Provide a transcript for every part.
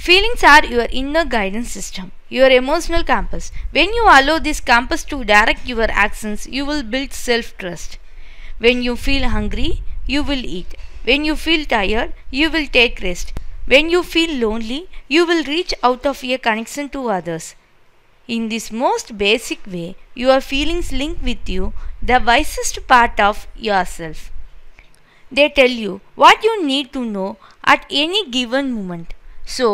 Feelings are your inner guidance system, your emotional compass. When you allow this compass to direct your actions, you will build self-trust. When you feel hungry, you will eat. When you feel tired, you will take rest. When you feel lonely, you will reach out of a connection to others. In this most basic way, your feelings link with you, the wisest part of yourself. They tell you what you need to know at any given moment. So,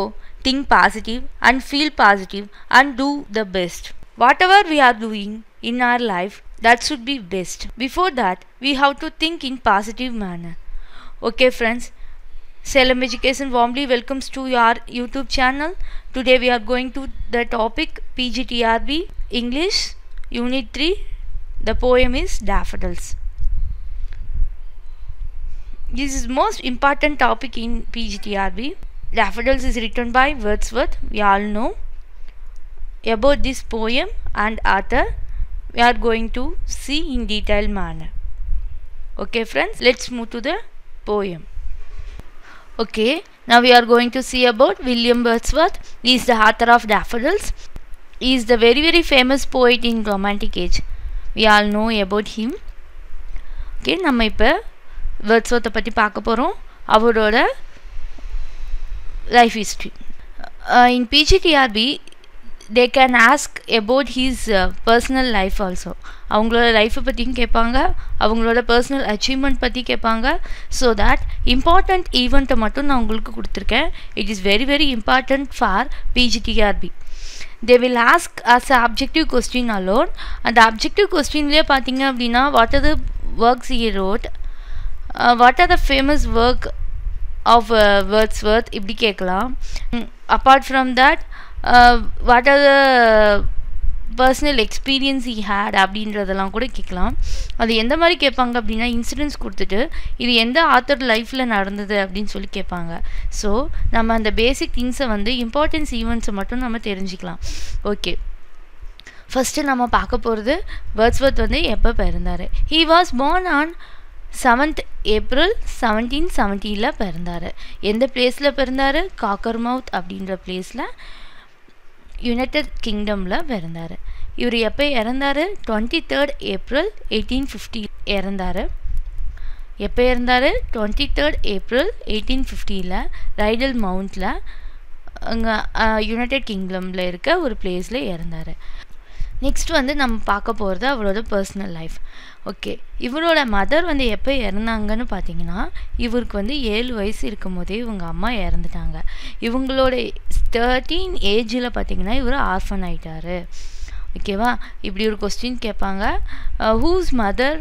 think positive and feel positive and do the best. Whatever we are doing in our life, that should be best. Before that, we have to think in positive manner. Okay friends, Salem Education warmly welcomes to your YouTube channel. Today we are going to the topic PGTRB English Unit 3. The poem is Daffodils. This is most important topic in PGTRB. Daffodils is written by Wordsworth. We all know about this poem and author. We are going to see in detailed manner. Okay friends, let's move to the poem. Okay, now we are going to see about William Wordsworth. He is the author of Daffodils. He is the very famous poet in Romantic age. We all know about him. Okay, நம்ம இப்ப Wordsworth பத்தி பார்க்க போறோம். அவரோட life history. In PGTRB, they can ask about his personal life also. அவங்களோட லைஃப்பை பற்றியும் கேட்பாங்க, அவங்களோட பர்சனல் அச்சீவ்மெண்ட் பற்றி கேட்பாங்க. ஸோ தட் இம்பார்ட்டண்ட் ஈவெண்ட்டை மட்டும் நான் உங்களுக்கு கொடுத்துருக்கேன். It is very important for PGTRB. They will ask as a objective question alone. அந்த objective questionலேயே பார்த்தீங்க அப்படின்னா what are the works he wrote, what are the famous work of Wordsworth இப்படி கேட்கலாம். Apart from that, what are the personal experience he had அப்படின்றதெல்லாம் கூட கேட்கலாம். அது எந்த மாதிரி கேட்பாங்க அப்படின்னா இன்சிடென்ட்ஸ் கொடுத்துட்டு இது எந்த ஆத்தர் லைஃப்பில் நடந்தது அப்படின்னு சொல்லி கேட்பாங்க. ஸோ நம்ம அந்த பேசிக் திங்ஸை வந்து இம்பார்ட்டன்ஸ் ஈவெண்ட்ஸை மட்டும் நம்ம தெரிஞ்சுக்கலாம். ஓகே, ஃபஸ்ட்டு நம்ம பார்க்க போகிறது வேர்ட்ஸ்வர்த் வந்து எப்போ பிறந்தார். He was born on 7th April 1770 பிறந்தார். எந்த பிளேஸில் பிறந்தார்? காக்கர்மவுத் அப்படின்ற பிளேஸில் யுனைடெட் கிங்டமில் பிறந்தார். இவர் எப்போ இறந்தார்? 23rd April 1850 இறந்தார். எப்போ இறந்தார்? 23rd April 1850 ரைடல் மவுண்டில் அங்கே யுனைடெட் கிங்டமில் இருக்க ஒரு பிளேஸில் இறந்தார். நெக்ஸ்ட் வந்து நம்ம பார்க்க போகிறது அவரோட பர்சனல் லைஃப். ஓகே, இவரோட மதர் வந்து எப்போ இறந்தாங்கன்னு பார்த்தீங்கன்னா இவருக்கு வந்து 7 வயசு இருக்கும் போதே இவங்க அம்மா இறந்துட்டாங்க. இவங்களோட 13 ஏஜில் பார்த்தீங்கன்னா இவர் ஆர்ஃபன் ஆகிட்டார். ஓகேவா, இப்படி ஒரு கொஸ்டின் கேட்பாங்க. Whose mother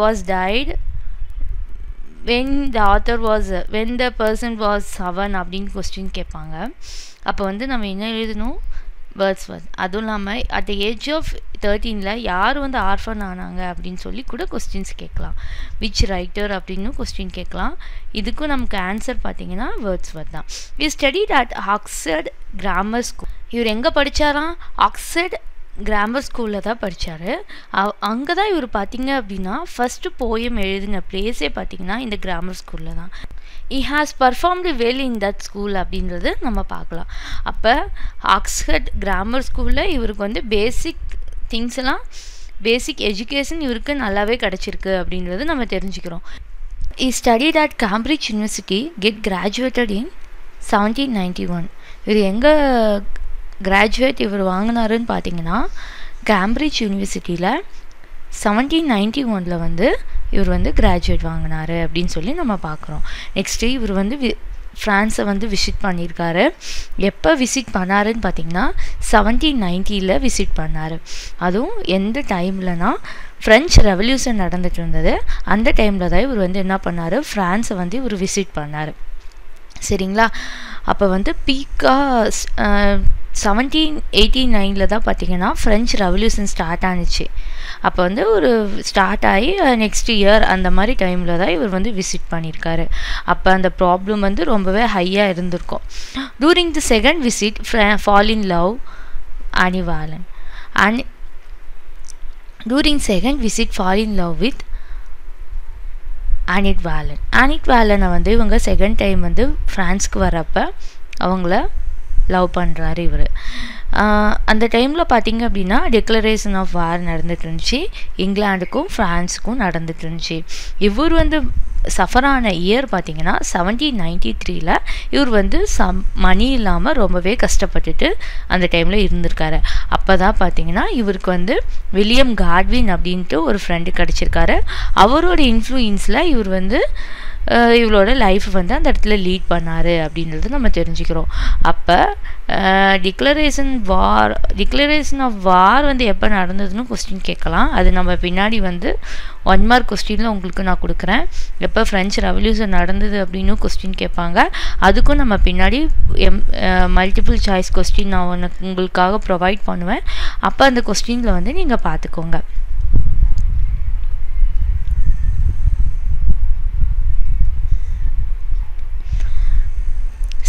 was died when the person was 7 அப்படின்னு கொஸ்டின் கேட்பாங்க. அப்போ வந்து நம்ம என்ன எழுதணும்? வேர்ட்ஸ்வர்த். அதுவும் இல்லாமல் அட் த ஏஜ் ஆஃப் 13 யார் வந்து ஆர்ஃபன் ஆனாங்க அப்படின்னு சொல்லி கூட கொஸ்டின்ஸ் கேட்கலாம். விச் ரைட்டர் அப்படின்னு கொஸ்டின் கேட்கலாம். இதுக்கும் நமக்கு ஆன்சர் பார்த்தீங்கன்னா வேர்ட்ஸ்வர்த் தான். We studied at Oxford grammar school. இவர் எங்கே படித்தாராம்? ஆக்ஸ்ஃபோர்ட் கிராமர் ஸ்கூலில் தான் படித்தார். அங்கே தான் இவர் பார்த்தீங்க அப்படின்னா ஃபஸ்ட்டு போயம் எழுதின பிளேஸே பார்த்தீங்கன்னா இந்த கிராமர் ஸ்கூலில் தான். he has performed well in that school அப்படின்றது நம்ம பார்க்கலாம். அப்போ ஆக்ஸ்ஃபோர்ட் கிராமர் ஸ்கூலில் இவருக்கு வந்து பேசிக் திங்ஸ் எல்லாம் பேசிக் எஜுகேஷன் இவருக்கு நல்லாவே கிடச்சிருக்கு அப்படின்றது நம்ம தெரிஞ்சுக்கிறோம். he studied at Cambridge University, get graduated in 1791. இவர் எங்கே கிராஜுவேட் இவர் வாங்கினாருன்னு பார்த்தீங்கன்னா கேம்பிரிட்ஜ் யூனிவர்சிட்டியில் 1791 வந்து இவர் வந்து கிராஜுவேட் வாங்கினார் அப்படின்னு சொல்லி நம்ம பார்க்குறோம். நெக்ஸ்ட்டு இவர் வந்து ஃப்ரான்ஸை வந்து விசிட் பண்ணியிருக்காரு. எப்போ விசிட் பண்ணாருன்னு பார்த்தீங்கன்னா 1790 விசிட் பண்ணார். அதுவும் எந்த டைம்லனா ஃப்ரெஞ்ச் ரெவல்யூஷன் நடந்துட்டு இருந்தது. அந்த டைமில் தான் இவர் வந்து என்ன பண்ணார்? ஃப்ரான்ஸை வந்து இவர் விசிட் பண்ணார். சரிங்களா? அப்போ வந்து பீக்காக 1789 தான் பார்த்தீங்கன்னா ஃப்ரெஞ்ச் ரெவல்யூஷன் ஸ்டார்ட் ஆனிச்சு. அப்போ வந்து ஒரு ஸ்டார்ட் ஆகி நெக்ஸ்ட் இயர் அந்த மாதிரி டைமில் தான் இவர் வந்து விசிட் பண்ணியிருக்காரு. அப்போ அந்த ப்ராப்ளம் வந்து ரொம்பவே ஹையாக இருந்திருக்கும். During the second visit fall in love Annette Vallon and during second visit fall in love with Annette Vallon. Annette வாலனை வந்து இவங்க செகண்ட் டைம் வந்து ஃப்ரான்ஸ்க்கு வரப்போ அவங்கள லவ் பண்ணுறாரு இவர். அந்த டைமில் பார்த்திங்க அப்படின்னா டிக்ளரேஷன் ஆஃப் வார் நடந்துட்டு இருந்துச்சு. இங்கிலாந்துக்கும் ஃப்ரான்ஸுக்கும் நடந்துட்டு இருந்துச்சு. இவர் வந்து சஃபர் ஆன இயர் பார்த்திங்கன்னா 1793ல் இவர் வந்து மணி இல்லாமல் ரொம்பவே கஷ்டப்பட்டுட்டு அந்த டைமில் இருந்திருக்காரு. அப்போ தான் பார்த்திங்கன்னா இவருக்கு வந்து வில்லியம் காட்வின் அப்படின்ட்டு ஒரு ஃப்ரெண்டு கிடச்சிருக்காரு. அவரோட இன்ஃப்ளூயன்ஸில் இவர் வந்து இவளோட லைஃப் வந்து அந்த இடத்துல லீட் பண்ணார் அப்படின்றது நம்ம தெரிஞ்சுக்கிறோம். அப்போ டிக்ளரேஷன் ஆஃப் வார் வந்து எப்போ நடந்ததுன்னு கொஸ்டின் கேட்கலாம். அது நம்ம பின்னாடி வந்து 1 மார்க் கொஸ்டினில் உங்களுக்கு நான் கொடுக்குறேன். எப்போ ஃப்ரெஞ்ச் ரெவல்யூஷன் நடந்தது அப்படின்னு கொஸ்டின் கேட்பாங்க. அதுக்கும் நம்ம பின்னாடி மல்டிபிள் சாய்ஸ் கொஸ்டின் நான் உங்களுக்காக ப்ரொவைட் பண்ணுவேன். அப்போ அந்த கொஸ்டினில் வந்து நீங்கள் பார்த்துக்கோங்க.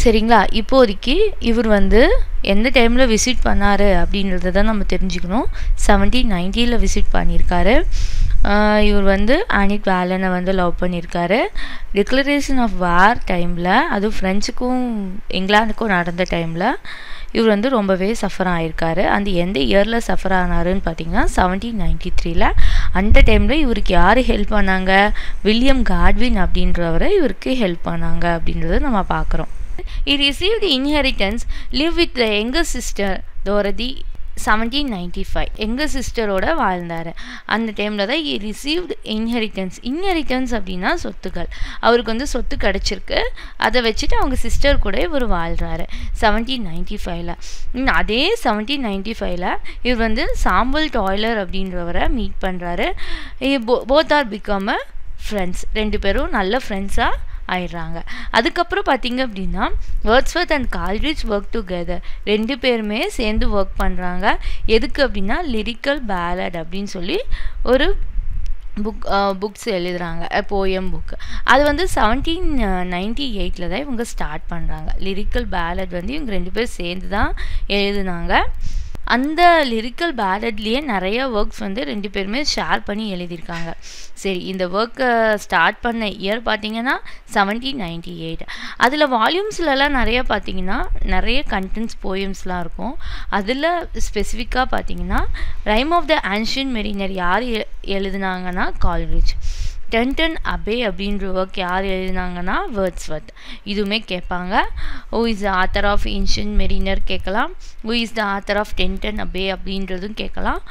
சரிங்களா? இப்போதைக்கு இவர் வந்து எந்த டைமில் விசிட் பண்ணார் அப்படின்றத தான் நம்ம தெரிஞ்சுக்கணும். 1790ல் விசிட் பண்ணியிருக்காரு. இவர் வந்து ஆனிட் வேலனை வந்து லவ் பண்ணியிருக்காரு. டிக்ளரேஷன் ஆஃப் வார் டைமில், அதுவும் ஃப்ரெஞ்சுக்கும் இங்கிலாந்துக்கும் நடந்த டைமில் இவர் வந்து ரொம்பவே சஃபர் ஆகியிருக்காரு. அந்த எந்த இயரில் சஃபர் ஆனாருன்னு பார்த்தீங்கன்னா 1793ல். அந்த டைமில் இவருக்கு யார் ஹெல்ப் பண்ணாங்க? வில்லியம் காட்வின் அப்படின்றவரை இவருக்கு ஹெல்ப் பண்ணாங்க அப்படின்றத நம்ம பார்க்குறோம். He received inheritance, lived with the younger sister Dorothy. 1795 எங்கள் சிஸ்டரோட வாழ்ந்தார். அந்த டைமில் தான் ரிசீவ்டு இன்ஹெரிட்டன்ஸ் அப்படின்னா சொத்துக்கள். அவருக்கு வந்து சொத்து கிடச்சிருக்கு. அதை வச்சுட்டு அவங்க சிஸ்டர் கூட இவர் வாழ்கிறாரு 1795ல். அதே 1795ல் இவர் வந்து சாம்பல் டாய்லர் அப்படின்றவரை மீட் பண்ணுறாரு. Both are become a friends. 2 பேரும் நல்ல ஃப்ரெண்ட்ஸாக ஆயிடுறாங்க. அதுக்கப்புறம் பார்த்திங்க அப்படின்னா Wordsworth and Coleridge work together. 2 பேருமே சேர்ந்து ஒர்க் பண்ணுறாங்க. எதுக்கு அப்படின்னா லிரிக்கல் பேலட் அப்படின்னு சொல்லி ஒரு புக்ஸ் எழுதுகிறாங்க, போயம் புக். அது வந்து 1798ல் தான் இவங்க ஸ்டார்ட் பண்ணுறாங்க. லிரிக்கல் பேலட் வந்து இவங்க 2 பேர் சேர்ந்து தான் எழுதுனாங்க. அந்த லிரிக்கல் பேலட்லேயே நிறைய ஒர்க்ஸ் வந்து 2 பேருமே ஷேர் பண்ணி எழுதியிருக்காங்க. சரி, இந்த ஒர்க்கை ஸ்டார்ட் பண்ண இயர் பார்த்திங்கன்னா 1798. அதில் வால்யூம்ஸ்லலாம் நிறைய பார்த்திங்கன்னா நிறைய கண்டென்ட்ஸ் போயம்ஸ்லாம் இருக்கும். அதில் ஸ்பெசிஃபிக்காக பார்த்திங்கன்னா rime of the ancient mariner யார் எழுதுனாங்கன்னா கால்ரிட்ஜ். டென்டன் அபே அப்படின்ற ஒர்க் யார் எழுதினாங்கன்னா வேர்ட்ஸ்வர்த். இதுவுமே கேட்பாங்க. Who is the author of ancient mariner கேட்கலாம். Who is the author of Tintern Abbey அப்படின்றதும் கேட்கலாம்.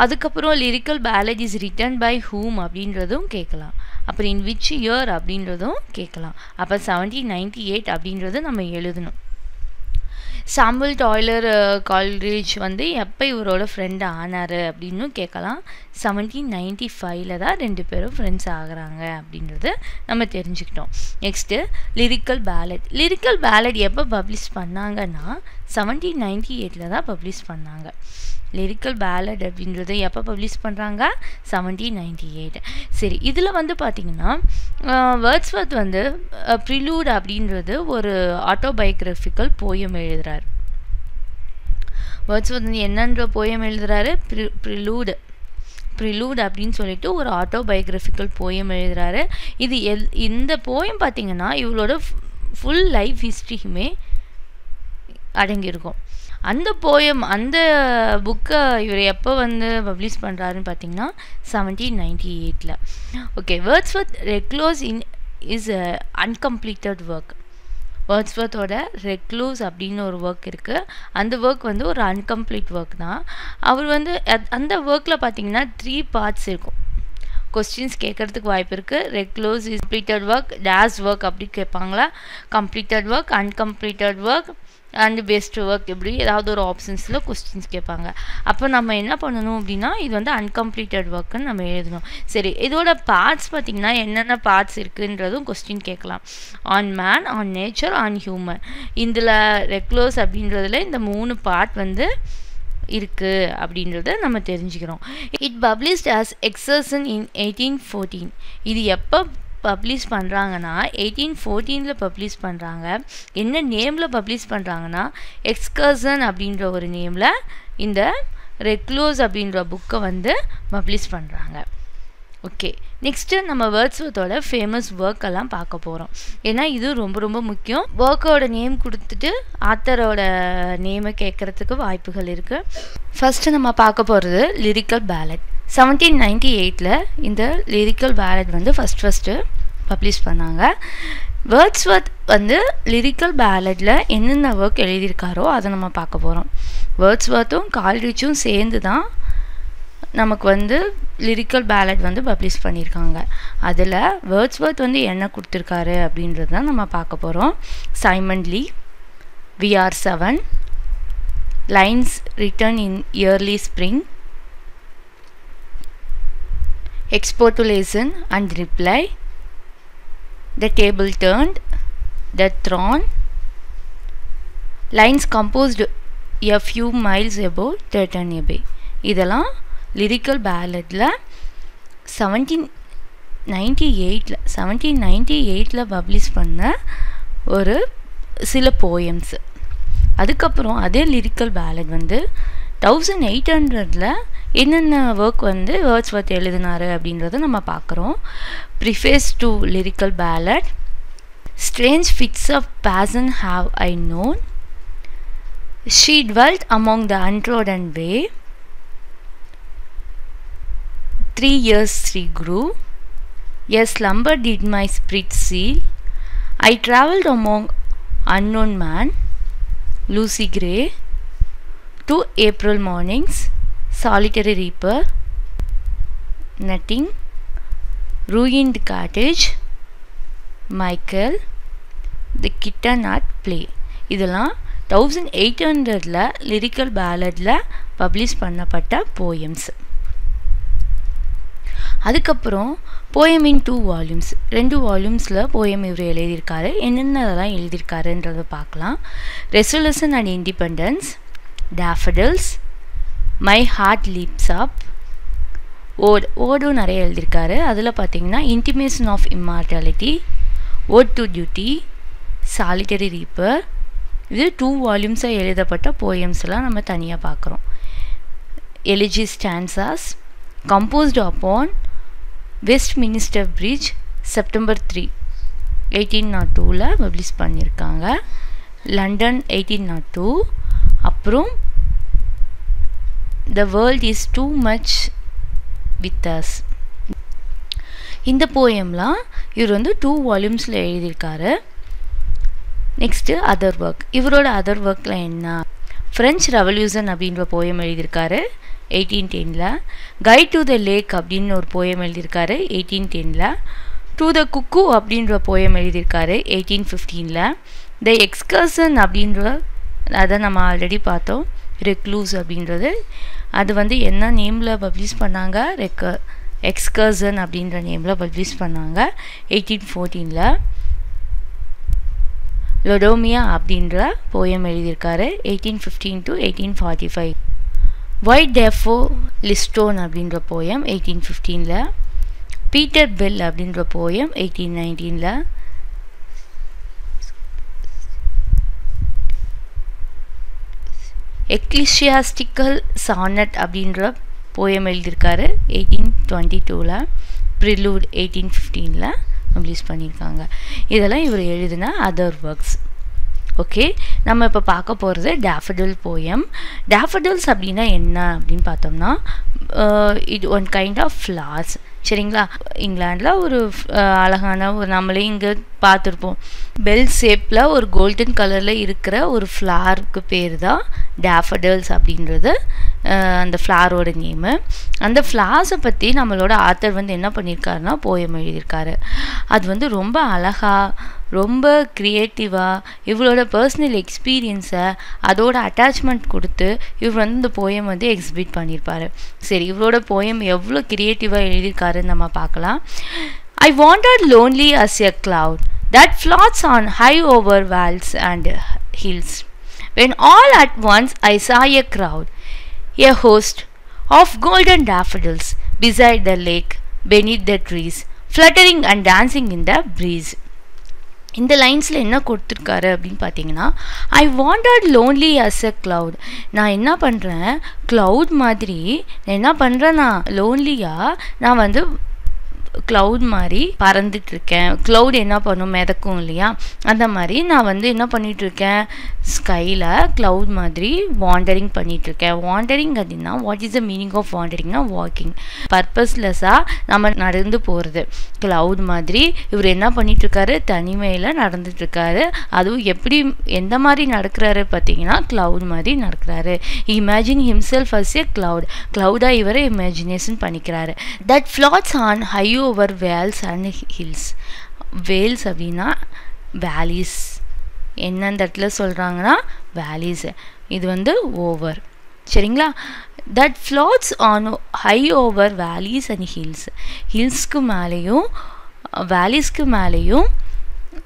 அதுக்கப்புறம் lyrical ballad is written by whom அப்படின்றதும் கேட்கலாம். அப்புறம் இன் விச் இயர் அப்படின்றதும் கேட்கலாம். அப்போ 1798 அப்படின்றது நம்ம எழுதணும். சாம்பல் டாய்லர் கால்ரிட்ஜ் வந்து எப்போ இவரோட ஃப்ரெண்டு ஆனார் அப்படின்னு கேட்கலாம். 1795ல் தான் 2 பேரும் ஃப்ரெண்ட்ஸ் ஆகிறாங்க அப்படின்றது நம்ம தெரிஞ்சுக்கிட்டோம். நெக்ஸ்ட்டு லிரிக்கல் பேலட் எப்போ பப்ளிஷ் பண்ணாங்கன்னா 1798ல் தான் பப்ளிஷ் பண்ணாங்க. லிரிக்கல் பேலட் அப்படின்றது எப்போ பப்ளிஷ் பண்ணுறாங்க? 1798. சரி, இதில் வந்து பார்த்திங்கன்னா வேர்ட்ஸ்வர்த் வந்து ப்ரிலூட் அப்படின்றது ஒரு ஆட்டோபயோகிராஃபிக்கல் போயம் எழுதுகிறார். வேர்ட்ஸ்வர்த் வந்து என்னன்ற போயம் எழுதுகிறாரு? ப்ரிலூட் அப்படின்னு சொல்லிட்டு ஒரு ஆட்டோபயோகிராஃபிக்கல் போயம் எழுதுகிறாரு. இந்த போயம் பார்த்திங்கன்னா இவளோட ஃபுல் லைஃப் ஹிஸ்ட்ரியுமே அடங்கியிருக்கும். அந்த போயம், அந்த புக்கை இவர் எப்போ வந்து பப்ளிஷ் பண்ணுறாருன்னு பார்த்தீங்கன்னா 1798ல். Okay, Wordsworth recluse is uncompleted work. வேர்ட்ஸ்வர்த்தோட ரெக்ளூஸ் அப்படின்னு ஒரு ஒர்க் இருக்குது. அந்த ஒர்க் வந்து ஒரு அன்கம்ப்ளீட் ஒர்க் தான். அவர் வந்து அந்த ஒர்க்கில் பார்த்தீங்கன்னா 3 பார்ட்ஸ் இருக்கும். கொஸ்டின்ஸ் கேட்குறதுக்கு வாய்ப்பு இருக்குது. Recluse is completed work, days work அப்படி கேட்பாங்களா, completed work, uncompleted work and best work, இப்படி ஏதாவது ஒரு ஆப்ஷன்ஸில் கொஸ்டின்ஸ் கேட்பாங்க. அப்போ நம்ம என்ன பண்ணணும் அப்படின்னா இது வந்து அன்கம்ப்ளீட்டட் ஒர்க்குன்னு நம்ம எழுதணும். சரி, இதோட பார்ட்ஸ் பார்த்திங்கன்னா என்னென்ன பார்ட்ஸ் இருக்குன்றதும் கொஸ்டின் கேட்கலாம். On man, on nature, on human. இதில் ரெக்ளோஸ் அப்படின்றதுல இந்த 3 பார்ட் வந்து இருக்குது அப்படின்றத நம்ம தெரிஞ்சுக்கிறோம். இட் பப்ளிஷ்ட் ஆஸ் எக்ஸர்சன் இன் 1814. இது எப்போ பப்ளிஷ் பண்ணுறாங்கன்னா 1814ல் பப்ளிஷ் பண்ணுறாங்க. என்ன நேமில் பப்ளிஷ் பண்ணுறாங்கன்னா எக்ஸ்கர்சன் அப்படின்ற ஒரு நேமில் இந்த ரெக்ளோஸ் அப்படின்ற புக்கை வந்து பப்ளிஷ் பண்ணுறாங்க. ஓகே, நெக்ஸ்ட்டு நம்ம வேர்ட்ஸ்வர்த்தோட ஃபேமஸ் ஒர்க்கெல்லாம் பார்க்க போகிறோம். ஏன்னா இது ரொம்ப ரொம்ப முக்கியம். ஒர்க்கோட நேம் கொடுத்துட்டு ஆத்தரோட நேமை கேட்குறதுக்கு வாய்ப்புகள் இருக்குது. ஃபஸ்ட்டு நம்ம பார்க்க போகிறது லிரிக்கல் பேலட். 1798 இந்த லிரிக்கல் பேலட் வந்து ஃபஸ்ட்டு பப்ளிஷ் பண்ணாங்க. வேர்ட்ஸ்வர்த் வந்து லிரிக்கல் பேலட்டில் என்னென்ன ஒர்க் எழுதியிருக்காரோ அதை நம்ம பார்க்க போகிறோம். வேர்ட்ஸ்வர்த்தும் கால்ரிச்சும் சேர்ந்து தான் நமக்கு வந்து லிரிக்கல் பேலட் வந்து பப்ளிஷ் பண்ணியிருக்காங்க. அதில் வேர்ட்ஸ்வர்த் வந்து என்ன கொடுத்துருக்காரு அப்படின்றது தான் நம்ம பார்க்க போகிறோம். Simon Lee, VR7, lines written in early spring, expostulation and reply, the table turned, the throne, lines composed a few miles above Turton Bay. இதெல்லாம் லிரிக்கல் பேலட்டில் 1798 பப்ளிஷ் பண்ண ஒரு சில போயம்ஸ். அதுக்கப்புறம் அதே லிரிக்கல் பேலட் வந்து 1800 என்னென்ன ஒர்க் வந்து வேர்ட்ஸ்வர்த் எழுதினாரு அப்படின்றத நம்ம பார்க்குறோம். Preface to lyrical ballad, strange fits of passion have I known, she dwelt among the untrodden way, 3 years she grew, a slumber did my spirit seal, I travelled among unknown man, Lucy Gray, 2 April mornings, solitary reaper, nutting, ruined cottage, Michael, the kitten at play. இதெல்லாம் 1800 lyrical பேலட்டில் publish பண்ணப்பட்ட poems. அதுக்கப்புறம் poem in 2 volumes, 2 வால்யூம்ஸில் poem இவர் எழுதியிருக்காரு. என்னென்னதெல்லாம் எழுதியிருக்காருன்றதை பார்க்கலாம். Resolution and independence, daffodils, my heart leaps up, ஓடும் நிறைய எழுதியிருக்காரு. அதில் பார்த்தீங்கன்னா intimation of immortality, ode to duty, solitary reaper. இது 2 வால்யூம்ஸாக எழுதப்பட்ட போயம்ஸ்லாம் நம்ம தனியாக பார்க்குறோம். Elegy stanzas, composed upon Westminster Bridge, September 3, 1802 publish பண்ணியிருக்காங்க. லண்டன் 1802. அப்புறம் The world is too much with us. இந்த போயம்லாம் இவர் வந்து 2 வால்யூம்ஸில் எழுதியிருக்காரு. Next other work. இவரோட அதர் ஒர்க்கில் என்ன, ஃப்ரெஞ்ச் ரெவல்யூஷன் அப்படின்ற போயம் எழுதியிருக்காரு 1810. கைட் டு த லேக் அப்படின்னு ஒரு போயம் எழுதியிருக்காரு 1810. டு த குக்கு அப்படின்ற போயம் எழுதியிருக்காரு 1815. த எக்ஸ்கர்சன் அப்படின்ற அதை நம்ம ஆல்ரெடி பார்த்தோம். ரெக்லூஸ் அப்படின்றது அது வந்து என்ன நேமில் பப்ளிஷ் பண்ணாங்க, எக்ஸ்கர்சன் அப்படின்ற நேமில் பப்ளிஷ் பண்ணாங்க 1814. லொடோமியா அப்படின்ற போயம் எழுதியிருக்காரு 1815 to 1845. ஒயிட் டெஃபோ லிஸ்டோன் அப்படின்ற போயம் 1815. பீட்டர் பெல் அப்படின்ற போயம் 1819. எக்லிஷியாஸ்டிக்கல் சானட் அப்படின்ற போயம் எழுதியிருக்காரு 1822. ப்ரிலூட் 1815 பப்ளிஷ் பண்ணியிருக்காங்க. இதெல்லாம் இவர் எழுதின அதர் ஒர்க்ஸ். ஓகே, நம்ம இப்போ பார்க்க போகிறது டேஃபடில் போயம். டேஃபடில்ஸ் அப்படின்னா என்ன அப்படின்னு பார்த்தோம்னா இது ஒன் கைண்ட் ஆஃப் ஃப்ளார்ஸ். சரிங்களா, இங்கிலாண்டில் ஒரு அழகான ஒரு நம்மளே இங்கே பார்த்துருப்போம், பெல் ஷேப்பில் ஒரு கோல்டன் கலரில் இருக்கிற ஒரு ஃப்ளாருக்கு பேர் தான் டேஃபடில்ஸ் அப்படின்றது அந்த ஃப்ளாரோட நேமு. அந்த ஃப்ளார்ஸை பற்றி நம்மளோட ஆத்தர் வந்து என்ன பண்ணியிருக்காருன்னா போயம் எழுதியிருக்காரு. அது வந்து ரொம்ப அழகாக, ரொம்ப க்ரியேட்டிவாக இவரோட பர்சனல் எக்ஸ்பீரியன்ஸை அதோட அட்டாச்மெண்ட் கொடுத்து இவர் வந்து இந்த போயம் வந்து எக்ஸிபிட் பண்ணியிருப்பார். சரி, இவரோட போயம் எவ்வளோ க்ரியேட்டிவாக எழுதியிருக்காருன்னு நம்ம பார்க்கலாம். I wandered lonely as a cloud that floats on high over valleys and hills, when all at once I saw a crowd, a host of golden daffodils beside the lake, beneath the trees, fluttering and dancing in the breeze. இந்த லைன்ஸில் என்ன கொடுத்துருக்காரு அப்படின்னு பார்த்தீங்கன்னா, I wandered lonely as a cloud. நான் என்ன பண்ணுறேன், cloud மாதிரி நான் என்ன பண்ணுறேன்னா லோன்லியாக நான் வந்து க்ளவுட் மாதிரி பறந்துட்டு இருக்கேன். க்ளவுட் என்ன பண்ணும், மிதக்கும் இல்லையா, அந்த மாதிரி நான் வந்து என்ன பண்ணிட்டு இருக்கேன், ஸ்கைல க்ளவுட் மாதிரி வாண்டரிங் பண்ணிட்டு இருக்கேன். வாண்டரிங் அப்படின்னா what is the meaning of வாண்டரிங்னா வாக்கிங், பர்பஸ்லெஸ்ஸாக நம்ம நடந்து போகிறது. க்ளவுட் மாதிரி இவர் என்ன பண்ணிட்டு இருக்காரு, தனிமையில் நடந்துட்டு இருக்காரு. அதுவும் எப்படி எந்த மாதிரி நடக்கிறாரு பார்த்தீங்கன்னா க்ளவுட் மாதிரி நடக்கிறாரு. இமேஜின் ஹிம்செல்ஃப் அஸ் எ க்ளவுடாக இவரை இமேஜினேஷன் பண்ணிக்கிறாரு. That floats on high over vales and hills. Vales அப்படின்னா வேலிஸ், என்னந்த இடத்துல சொல்கிறாங்கன்னா வேலிஸ், இது வந்து ஓவர், சரிங்களா. That floats on high over valleys and hills. ஹில்ஸ்க்கு மேலேயும் வேலிஸ்க்கு மேலேயும்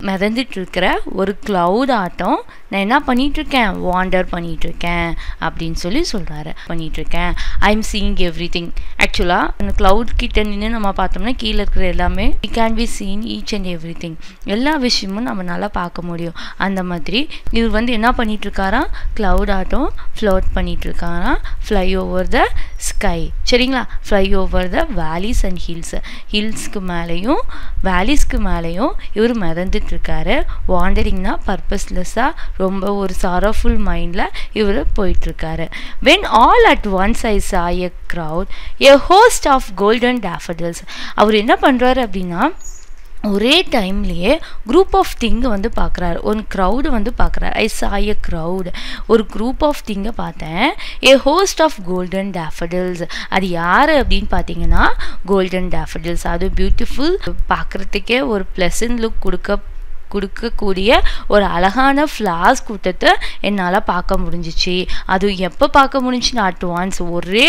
மிதந்துட்டுருக்கிற ஒரு க்ளவுட் ஆட்டம் நான் என்ன பண்ணிகிட்ருக்கேன், வாண்டர் பண்ணிகிட்ருக்கேன் அப்படின்னு சொல்கிறாரு. பண்ணிகிட்ருக்கேன். ஐ எம் சீயிங் எவ்ரி திங். ஆக்சுவலாக அந்த க்ளவுட் கிட்ட நின்று நம்ம பார்த்தோம்னா கீழே இருக்கிற எல்லாமே we can be seen each and every thing, எல்லா விஷயமும் நம்ம நல்லா பார்க்க முடியும். அந்த மாதிரி இவர் வந்து என்ன பண்ணிகிட்ருக்காராம், க்ளவுட் ஆட்டம் ஃப்ளோட் பண்ணிகிட்ருக்காராம், ஃப்ளை ஓவர் த ஸ்கை, சரிங்களா. Fly over the valleys and hills. ஹில்ஸ்க்கு மேலேயும் வேலிஸ்க்கு மேலேயும் இவர் மிதந்துட்டுருக்காரு. வாண்டரிங்னா பர்பஸ்லெஸ்ஸாக ரொம்ப ஒரு சாரோஃபுல் மைண்டில் இவர் போயிட்டுருக்காரு. When all at once I saw a crowd a host of golden daffodils. அவர் என்ன பண்ணுறாரு அப்படின்னா ஒரே டைம்லேயே குரூப் ஆஃப் திங்கை வந்து பார்க்குறாரு, ஒரு க்ரௌடு வந்து பார்க்குறாரு. ஐ சா எ க்ரௌட், ஒரு குரூப் ஆஃப் திங்கை பார்த்தேன். ஏ ஹோஸ்ட் ஆஃப் கோல்டன் டேஃபடில்ஸ், அது யார் அப்படின்னு பார்த்தீங்கன்னா கோல்டன் டேஃபடில்ஸ். அது பியூட்டிஃபுல், பார்க்குறதுக்கே ஒரு ப்ளசன்ட் லுக் கொடுக்கக்கூடிய ஒரு அழகான ஃப்ளார்ஸ் கூட்டத்தை என்னால் பார்க்க முடிஞ்சிச்சு. அதுவும் எப்போ பார்க்க முடிஞ்சுன்னா அட் ஒன்ஸ், ஒரே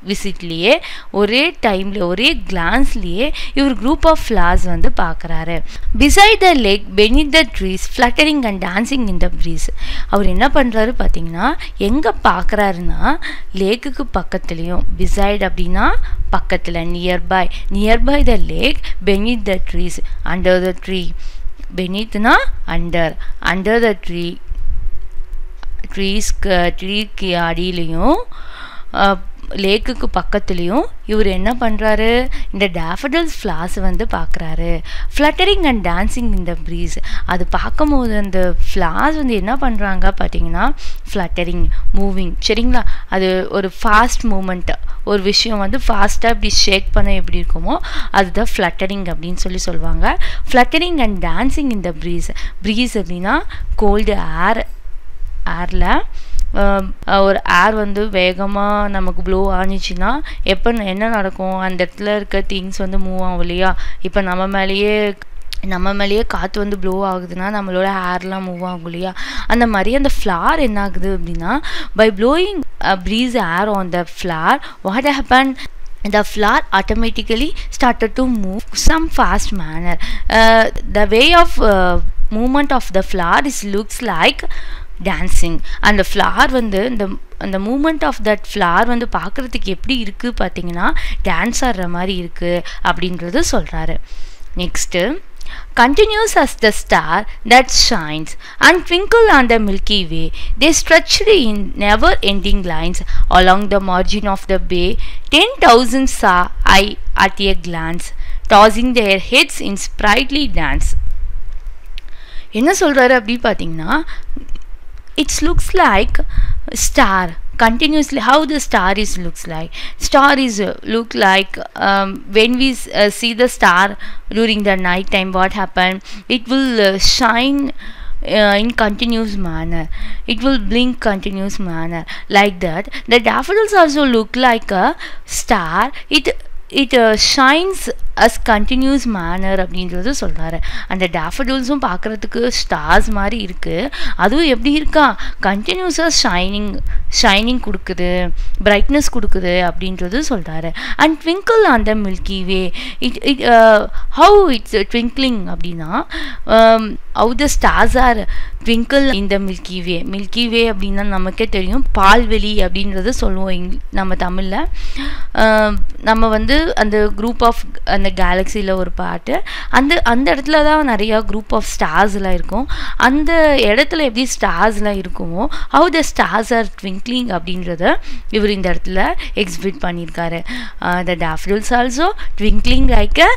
விசிட்லேயே, ஒரே டைமில், ஒரே கிளான்ஸ்லேயே இவர் குரூப் ஆஃப் ஃப்ளார்ஸ் வந்து பார்க்குறாரு. Beside the lake beneath the trees fluttering and dancing in the breeze. அவர் என்ன பண்ணுறாரு பார்த்தீங்கன்னா எங்கே பார்க்குறாருன்னா லேக்குக்கு பக்கத்துலேயும், பிசைட் அப்படின்னா பக்கத்தில், nearby the lake, beneath the trees under the tree. பெனித்னா அண்டர் த ட்ரீக்கு அடியிலையும் லேக்குக்கு பக்கத்துலேயும் இவர் என்ன பண்ணுறாரு, இந்த டேஃபடில்ஸ் ஃப்ளார்ஸ் வந்து பார்க்குறாரு. Fluttering and dancing in the breeze. அது பார்க்கும்போது அந்த ஃப்ளார்ஸ் வந்து என்ன பண்ணுறாங்க பார்த்தீங்கன்னா ஃப்ளட்டரிங், மூவிங், சரிங்களா. அது ஒரு ஃபாஸ்ட் மூமெண்ட், ஒரு விஷயம் வந்து ஃபாஸ்ட்டாக இப்படி ஷேக் பண்ண எப்படி இருக்குமோ அதுதான் ஃப்ளட்டரிங் அப்படின்னு சொல்லுவாங்க. Fluttering and dancing in the breeze. Breeze அப்படின்னா கோல்டு ஏரில் ஒரு ஏர் வந்து வேகமாக நமக்கு ப்ளோ ஆனிச்சுன்னா என்ன நடக்கும், அந்த இடத்துல இருக்க திங்ஸ் வந்து மூவ் ஆகும் இல்லையா. இப்போ நம்ம மேலேயே காற்று வந்து ப்ளோ ஆகுதுன்னா நம்மளோட ஹேர்லாம் மூவ் ஆகும் இல்லையா. அந்த மாதிரி அந்த ஃப்ளார் என்ன ஆகுது அப்படின்னா by blowing breeze air on the flower, what happen, the flower automatically started to move some fast manner. The way of movement of the flower looks like dancing. and the flower வந்து அந்த moment of that flower வந்து பார்க்குறதுக்கு எப்படி இருக்குது பார்த்தீங்கன்னா dance ஆடுற மாதிரி இருக்குது அப்படின்றது சொல்கிறாரு. Next, continues as the star that shines and twinkle on the Milky Way. They stretched in never-ending lines along the margin of the bay. 10,000 saw I at a glance, tossing their heads in sprightly dance. என்ன சொல்கிறாரு அப்படி பார்த்தீங்கன்னா it looks like star continuously. How the star looks like, star is look like when we see the star during the night time, what happen, it will shine in continuous manner, it will blink continuous manner like that. The daffodils also look like a star, it shines as continuous manner அப்படின்றது சொல்கிறாரு. அந்த டேஃபடில்ஸும் பார்க்குறதுக்கு stars மாதிரி இருக்குது, அதுவும் எப்படி இருக்கா, கண்டினியூஸாக ஷைனிங் கொடுக்குது, பிரைட்னஸ் கொடுக்குது அப்படின்றது சொல்கிறாரு. And twinkle on the Milky Way, how it's twinkling அப்படின்னா how the stars are twinkle in the Milky Way. Milky Way அப்படின்னா நமக்கே தெரியும், பால்வெளி அப்படின்றத சொல்லுவோம் நம்ம தமிழில். நம்ம வந்து அந்த குரூப் ஆஃப் அந்த கேலக்ஸியில் ஒரு பாட்டு. அந்த இடத்துல தான் நிறையா குரூப் ஆஃப் ஸ்டார்ஸ்லாம் இருக்கும். அந்த இடத்துல எப்படி ஸ்டார்ஸ்லாம் இருக்குமோ how the stars are twinkling அப்படின்றத இவர் இந்த இடத்துல எக்ஸிபிட் பண்ணியிருக்காரு. The daffodils also twinkling like a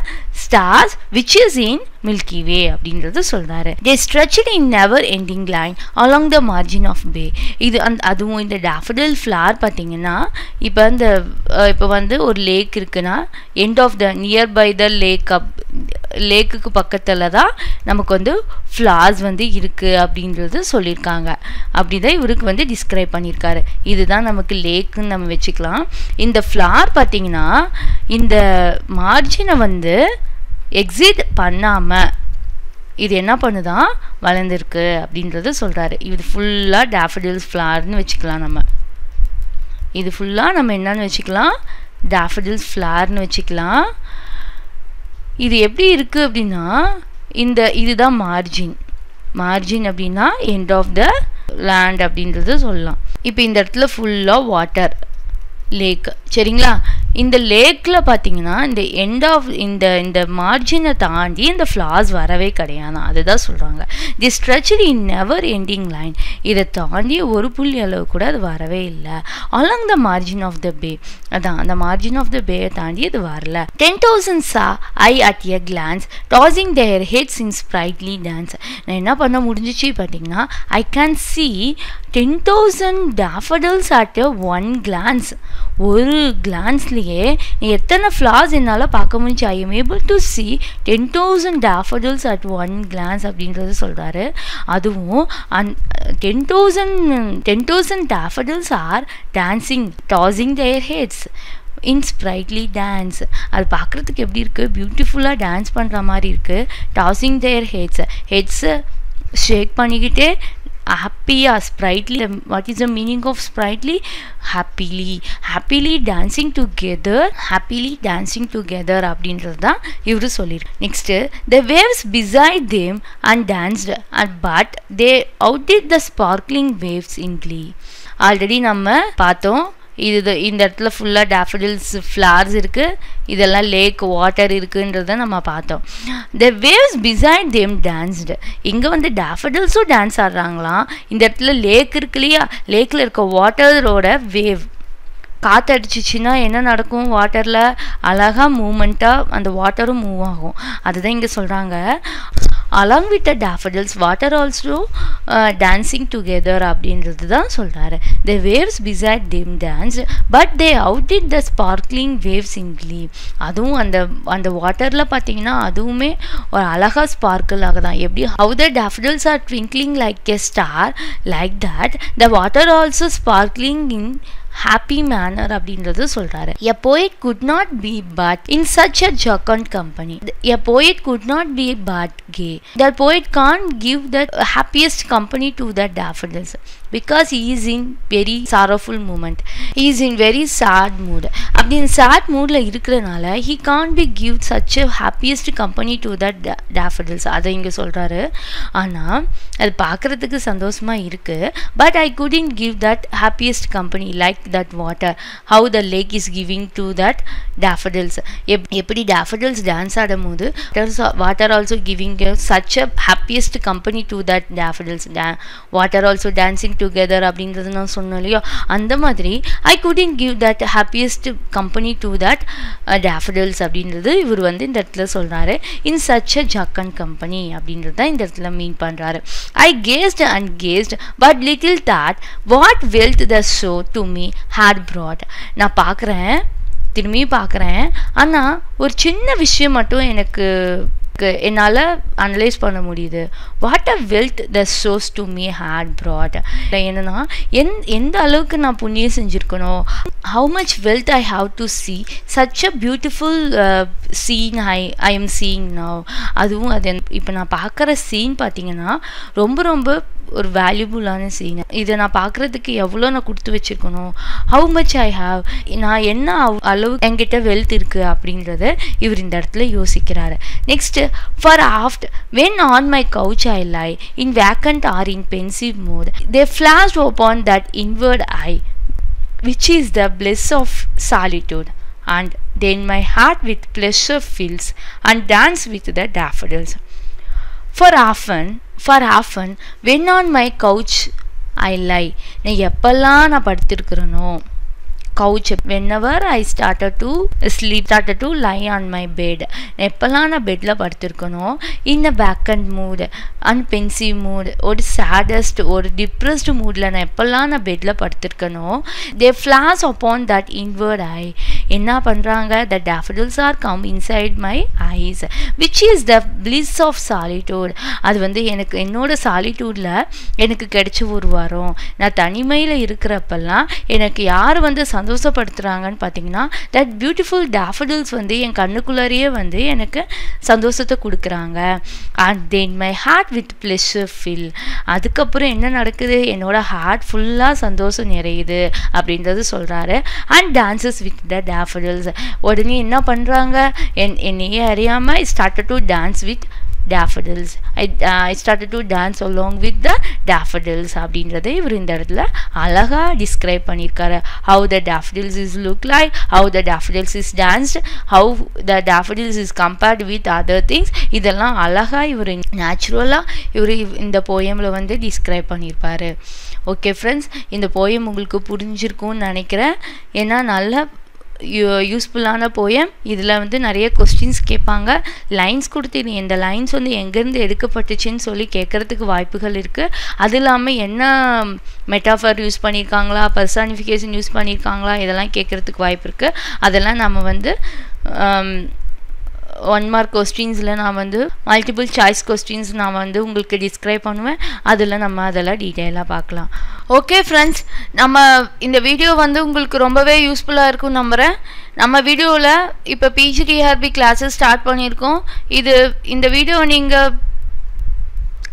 stars which is in Milky Way அப்படின்றது சொல்கிறாரு. They stretched in never ending line along the margin of bay. இது அதுவும் இந்த டேஃபடில் ஃப்ளார் பார்த்தீங்கன்னா இப்போ வந்து ஒரு லேக் இருக்குன்னா எண்ட் ஆஃப் த நியர்பை த லேக்குக்கு பக்கத்தில் தான் நமக்கு வந்து ஃப்ளார்ஸ் வந்து இருக்குது அப்படின்றது சொல்லியிருக்காங்க. அப்படி தான் இவருக்கு வந்து டிஸ்கிரைப் பண்ணியிருக்காரு. இதுதான் நமக்கு லேக்குன்னு நம்ம வச்சுக்கலாம். இந்த ஃப்ளார் பார்த்தீங்கன்னா இந்த மார்ஜினை வந்து எக்ஸிட் பண்ணாமல் இது என்ன பண்ணுதான் வளர்ந்துருக்கு அப்படின்றத சொல்கிறாரு. இது ஃபுல்லாக டேஃபடில்ஸ் ஃப்ளார்னு வச்சுக்கலாம். இது ஃபுல்லாக நம்ம என்னன்னு வச்சுக்கலாம், டேஃபடில்ஸ் ஃப்ளார்னு வச்சுக்கலாம். இது எப்படி இருக்குது அப்படின்னா இதுதான் மார்ஜின் அப்படின்னா எண்ட் ஆஃப் த லேண்ட் அப்படின்றது சொல்லலாம். இப்போ இந்த இடத்துல ஃபுல்லாக வாட்டர் லேக் சரிங்களா. இந்த லேக்கில் பார்த்தீங்கன்னா இந்த எண்ட் ஆஃப் இந்த மார்ஜினை தாண்டி இந்த ஃப்ளார்ஸ் வரவே கிடையாது. அதுதான் சொல்கிறாங்க. The stretched in never ending line. இதை தாண்டி ஒரு புள்ளி அளவு கூட அது வரவே இல்லை. Along the margin of the bay. அதான் அந்த மார்ஜின் ஆஃப் த பேயை தாண்டி அது வரல. 10,000 saw I at a glance tossing their heads in sprightly dance. நான் என்ன பண்ண முடிஞ்சிச்சு பார்த்தீங்கன்னா I can see 10,000 daffodils at a one glance. ஒரு கிளான்ஸ்லேயே எத்தனை ஃப்ளார்ஸ் என்னால் பார்க்க முடிஞ்சு. I am able to C 10,000 daffodils at one glance அப்படின்றது சொல்கிறாரு. அதுவும் 10,000 daffodils are dancing tossing their heads in sprightly dance. அது பார்க்குறதுக்கு எப்படி இருக்குது, பியூட்டிஃபுல்லாக டான்ஸ் பண்ணுற மாதிரி இருக்குது. tossing their heads ஷேக் பண்ணிக்கிட்டே ஹாப்பியாக sprightly. What is the meaning of sprightly? Happily dancing together அப்படின்றது தான் இவரு சொல்லியிருக்கு. Next the waves beside them and danced but they outdid the sparkling waves in glee. Already நம்ம பார்த்தோம். இந்த இடத்துல ஃபுல்லாக டேஃபடில்ஸ் ஃப்ளார்ஸ் இருக்குது, இதெல்லாம் லேக் வாட்டர் இருக்குன்றத நம்ம பார்த்தோம். த வேவ்ஸ் பிசைட் தேம் டான்ஸ்டு. இங்கே வந்து டேஃபடில்ஸும் டான்ஸ் ஆடுறாங்களாம். இந்த இடத்துல லேக் இருக்கு இல்லையா, லேக்கில் இருக்க வாட்டரோட வேவ் காற்றடிச்சிச்சின்னா என்ன நடக்கும், வாட்டரில் அழகாக மூமெண்ட்டாக அந்த வாட்டரும் மூவ் ஆகும். அதுதான் இங்கே சொல்கிறாங்க. along with the daffodils water also dancing together அப்படின்றது தான் சொல்கிறாரு. The waves beside them danced but they outdid the sparkling waves in glee. அதுவும் அந்த வாட்டரில் பார்த்தீங்கன்னா அதுவுமே ஒரு அழகாக ஸ்பார்க்கிள் ஆகுதான். எப்படி how the daffodils are twinkling like a star, like that the water also sparkling in happy manner அப்படின்றது சொல்கிறாரு. A poet could not be but in such a jocund company. A poet could not be but gay. The poet can't give the happiest company to the daffodils because he is in very sorrowful moment. He is in very sad mood. அப்படி sad moodல இருக்கிறனால he can't be give such a happiest company to the daffodils. அதை இங்கே சொல்கிறாரு. ஆனால் அது பார்க்குறதுக்கு சந்தோஷமாக இருக்குது. But I couldn't give that happiest company like that water. How the lake is giving to that daffodils. எப்படி daffodils டான்ஸ் ஆடும்போது water also giving such a happiest company to that daffodils. Water also dancing together அப்படின்றது நான் சொன்னேன் இல்லையோ, அந்த மாதிரி I couldn't give that happiest company to that daffodils அப்படின்றது இவர் வந்து இந்த இடத்துல சொல்கிறாரு. In such a jocund company அப்படின்றது தான் இந்த இடத்துல மீன் பண்ணுறாரு. I gazed and gazed but little thought what wealth the show to me had brought. நான் பார்க்குறேன், திரும்பி பார்க்குறேன், ஆனால் ஒரு சின்ன விஷயம் மட்டும் என்னால் அனலைஸ் பண்ண முடியுது. What a wealth the shows to me had brought. என்னன்னா எந்த அளவுக்கு நான் புண்ணியம் செஞ்சுருக்கணும். How much wealth I have to see such a beautiful scene I am seeing now. அதுவும் அது இப்போ நான் பார்க்குற சீன் பார்த்தீங்கன்னா ரொம்ப ஒரு வேல்யூபுல்லான சீன். இதை நான் பார்க்குறதுக்கு எவ்வளோ நான் கொடுத்து வச்சுருக்கணும். ஹவு மச் ஐ ஹாவ், நான் என்ன அளவு என்கிட்ட வெல்த் இருக்குது அப்படின்றத இவர் இந்த இடத்துல யோசிக்கிறாரு. Next for aft when on my couch I lie in vacant or in pensive mood, they flashed upon that inward eye which is the bliss of solitude. and then my heart with pleasure fills and dance with the daffodils. For often when on my couch I lie. நான் எப்பெல்லாம் நான் படுத்திருக்கிறேனோ couch, whenever I started to lie on my bed, எப்பெல்லாம் நான் பெட்ல படுத்திருக்கனோ in a vacant mood and pensive mood, ஒரு saddest ஒரு depressed moodல நான் எப்பெல்லாம் நான் பெட்ல படுத்திருக்கனோ, they flash upon that inward eye. என்ன பண்றாங்க? the daffodils are come inside my eyes, which is the bliss of solitude. அது வந்து எனக்கு என்னோட solitudeல எனக்கு கிடைச்ச ஒரு வரம். நான் தனிமையில இருக்கிறப்பெல்லாம் எனக்கு யார் வந்து சந்தோஷப்படுத்துறாங்கன்னு பாத்தீங்கன்னா that beautiful daffodils வந்து என் கண்ணுக்குள்ளேயே வந்து எனக்கு சந்தோஷத்தை கொடுக்கறாங்க. and then my heart with pleasure fill. அதுக்கப்புறம் என்ன நடக்குது? என்னோட ஹார்ட் ஃபுல்லா சந்தோஷம் நிறையுது அப்படின்றது சொல்றாரு. and dances with the daffodils. உடனே என்ன பண்றாங்க? என்னையே அறியாம started to dance with daffodils. I started to dance along with the daffodils அப்படின்றதை இவர் இந்த இடத்துல அழகா டிஸ்கிரைப் பண்ணியிருக்காரு. how the daffodils is look like, how the daffodils is danced, how the daffodils is compared with other things. இதெல்லாம் அழகா இவர் நேச்சுரலா இவர் இந்த போயம்ல வந்து டிஸ்கிரைப் பண்ணியிருப்பாரு. ஓகே ஃப்ரெண்ட்ஸ், இந்த போயம் உங்களுக்கு புரிஞ்சிருக்கும்னு நினைக்கிறேன். ஏன்னா நல்ல யூஸ்ஃபுல்லான போயம். இதில் வந்து நிறைய கொஸ்டின்ஸ் கேட்பாங்க. லைன்ஸ் கொடுத்து இந்த லைன்ஸ் வந்து எங்கேருந்து எடுக்கப்பட்டுச்சுன்னு சொல்லி கேட்குறதுக்கு வாய்ப்புகள் இருக்குது. அது இல்லாமல் என்ன மெட்டாஃபர் யூஸ் பண்ணியிருக்காங்களா, பர்சானிஃபிகேஷன் யூஸ் பண்ணியிருக்காங்களா, இதெல்லாம் கேட்குறதுக்கு வாய்ப்பு இருக்குது. அதெல்லாம் நம்ம வந்து 1 மார்க் கொஸ்டின்ஸில் நான் வந்து மல்டிபிள் சாய்ஸ் கொஸ்டின்ஸ் நான் வந்து உங்களுக்கு டிஸ்கிரைப் பண்ணுவேன். அதில் நம்ம அதெல்லாம் டீட்டெயிலாக பார்க்கலாம். ஓகே ஃப்ரெண்ட்ஸ், நம்ம இந்த வீடியோ வந்து உங்களுக்கு ரொம்பவே யூஸ்ஃபுல்லாக இருக்கும்னு நம்புகிறேன். நம்ம வீடியோவில் இப்போ பிஜிடிஆர்பி கிளாஸஸ் ஸ்டார்ட் பண்ணியிருக்கோம். இந்த வீடியோ நீங்கள்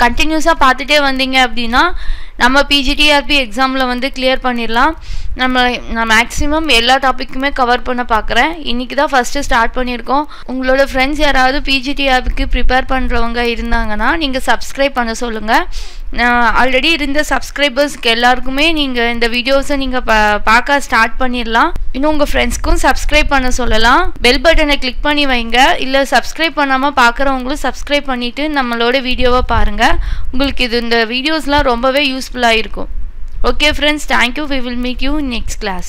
கண்டினியூஸாக பார்த்துட்டே வந்தீங்க அப்படின்னா நம்ம பிஜிடிஆர்பி எக்ஸாமில் வந்து கிளியர் பண்ணிடலாம். நான் மேக்ஸிமம் எல்லா டாப்பிக்குமே கவர் பண்ண பார்க்குறேன். இன்றைக்கி தான் ஃபஸ்ட்டு ஸ்டார்ட் பண்ணியிருக்கோம். உங்களோட ஃப்ரெண்ட்ஸ் யாராவது பிஜிடிஆர்பிக்கு ப்ரிப்பேர் பண்ணுறவங்க இருந்தாங்கன்னா நீங்கள் சப்ஸ்கிரைப் பண்ண சொல்லுங்கள். ஆல்ரெடி இருந்த சப்ஸ்கிரைபர்ஸ்க்கு எல்லாருக்குமே நீங்கள் இந்த வீடியோஸை நீங்கள் பார்க்க ஸ்டார்ட் பண்ணிடலாம். இன்னும் உங்கள் ஃப்ரெண்ட்ஸ்க்கும் சப்ஸ்கிரைப் பண்ண சொல்லலாம். பெல் பட்டனை கிளிக் பண்ணி வைங்க. இல்லை சப்ஸ்கிரைப் பண்ணாமல் பார்க்குறவங்களும் சப்ஸ்கிரைப் பண்ணிவிட்டு நம்மளோட வீடியோவை பாருங்கள். உங்களுக்கு இந்த வீடியோஸ்லாம் ரொம்பவே யூஸ்ஃபுல்லாக இருக்கும். Okay friends, thank you. We will meet you in next class.